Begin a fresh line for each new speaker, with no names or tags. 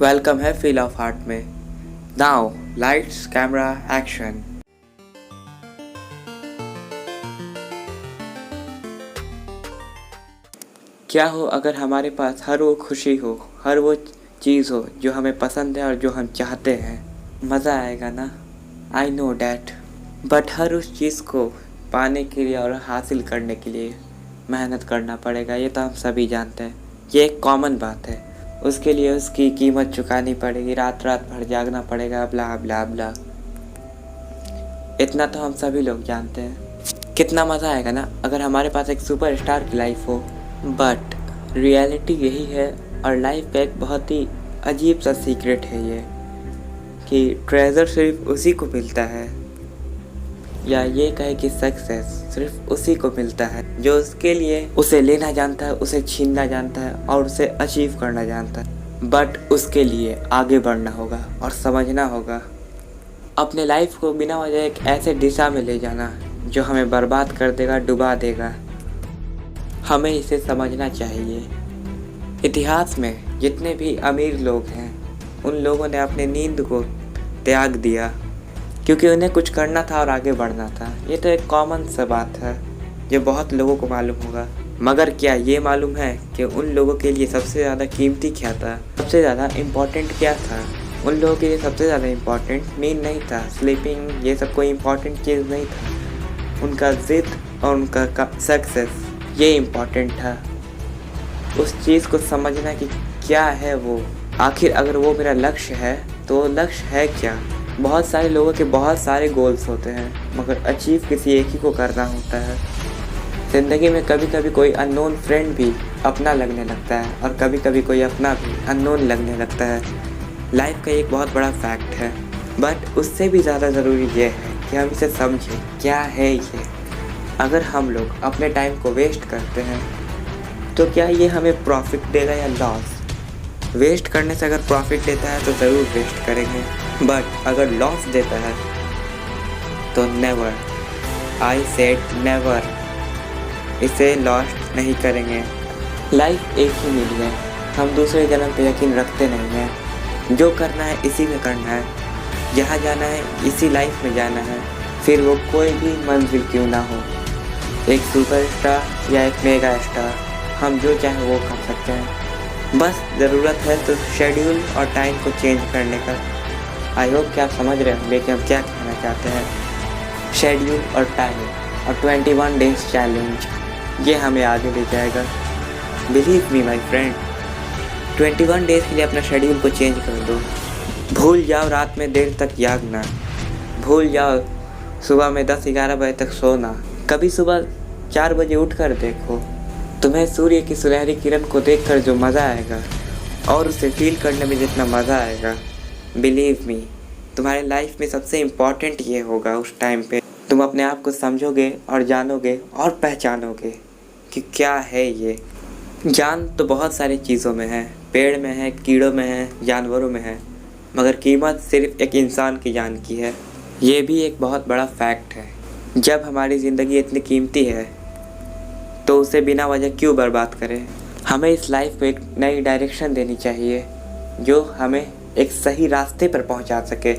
Welcome है feel of heart में। Now lights camera action. क्या हो अगर हमारे पास हर वो खुशी हो, हर वो चीज़ हो जो हमें पसंद है और जो हम चाहते हैं। मज़ा आएगा ना? I know that. बट हर उस चीज़ को पाने के लिए और हासिल करने के लिए मेहनत करना पड़ेगा। ये तो हम सभी जानते हैं, ये एक कॉमन बात है। उसके लिए उसकी कीमत चुकानी पड़ेगी, रात रात भर जागना पड़ेगा, ब्ला ब्ला ब्ला। इतना तो हम सभी लोग जानते हैं। कितना मज़ा आएगा ना अगर हमारे पास एक सुपरस्टार की लाइफ हो। बट रियलिटी यही है, और लाइफ का एक बहुत ही अजीब सा सीक्रेट है ये, कि ट्रेजर सिर्फ उसी को मिलता है, या ये कहे कि सक्सेस सिर्फ उसी को मिलता है जो उसके लिए उसे लेना जानता है, उसे छीनना जानता है और उसे अचीव करना जानता है। बट उसके लिए आगे बढ़ना होगा और समझना होगा। अपने लाइफ को बिना वजह एक ऐसे दिशा में ले जाना जो हमें बर्बाद कर देगा, डुबा देगा। हमें इसे समझना चाहिए। इतिहास में जितने भी अमीर लोग हैं, उन लोगों ने अपने नींद को त्याग दिया क्योंकि उन्हें कुछ करना था और आगे बढ़ना था। ये तो एक कॉमन सा बात है जो बहुत लोगों को मालूम होगा। मगर क्या ये मालूम है कि उन लोगों के लिए सबसे ज़्यादा कीमती क्या था, सबसे ज़्यादा इम्पोर्टेंट क्या था? उन लोगों के लिए सबसे ज़्यादा इम्पोर्टेंट नींद नहीं था, स्लीपिंग, ये सब कोई इम्पोर्टेंट चीज़ नहीं था। उनका ज़िद और उनका सक्सेस ये इम्पोर्टेंट था। उस चीज़ को समझना कि क्या है वो, आखिर अगर वो मेरा लक्ष्य है तो लक्ष्य है क्या। बहुत सारे लोगों के बहुत सारे गोल्स होते हैं, मगर अचीव किसी एक ही को करना होता है। ज़िंदगी में कभी कभी कोई अननोन फ्रेंड भी अपना लगने लगता है और कभी कभी कोई अपना भी अननोन लगने लगता है। लाइफ का एक बहुत बड़ा फैक्ट है। बट उससे भी ज़्यादा ज़रूरी ये है कि हम इसे समझें क्या है ये। अगर हम लोग अपने टाइम को वेस्ट करते हैं तो क्या ये हमें प्रॉफिट देगा या लॉस? वेस्ट करने से अगर प्रॉफिट देता है तो ज़रूर वेस्ट करेंगे, बट अगर लॉस देता है तो नेवर, आई सेड नेवर, इसे लॉस्ट नहीं करेंगे। लाइफ एक ही मिली है, हम दूसरे जन्म पे यकीन रखते नहीं हैं। जो करना है इसी में करना है, जहाँ जाना है इसी लाइफ में जाना है, फिर वो कोई भी मंजिल क्यों ना हो। एक सुपरस्टार या एक मेगा स्टार, हम जो चाहें वो कर सकते हैं। बस ज़रूरत है तो शेड्यूल और टाइम को चेंज करने का। आई होप कि आप समझ रहे होंगे कि हम क्या कहना चाहते हैं। शेड्यूल और टाइम और 21 डेज चैलेंज, ये हमें आगे ले जाएगा। Believe me my friend, 21 days के लिए अपना शेड्यूल को चेंज कर दो। भूल जाओ रात में देर तक जागना, भूल जाओ सुबह में 10-11 बजे तक सोना। कभी सुबह 4 बजे उठकर देखो, तुम्हें सूर्य की सुनहरी किरण को देखकर जो मज़ा आएगा और उसे फील करने में जितना मज़ा आएगा, बिलीव मी, तुम्हारे लाइफ में सबसे इम्पॉर्टेंट ये होगा। उस टाइम पे तुम अपने आप को समझोगे और जानोगे और पहचानोगे कि क्या है ये। जान तो बहुत सारी चीज़ों में है, पेड़ में है, कीड़ों में है, जानवरों में है, मगर कीमत सिर्फ एक इंसान की जान की है। ये भी एक बहुत बड़ा फैक्ट है। जब हमारी ज़िंदगी इतनी कीमती है तो उसे बिना वजह क्यों बर्बाद करें। हमें इस लाइफ को एक नई डायरेक्शन देनी चाहिए जो हमें एक सही रास्ते पर पहुंचा सके।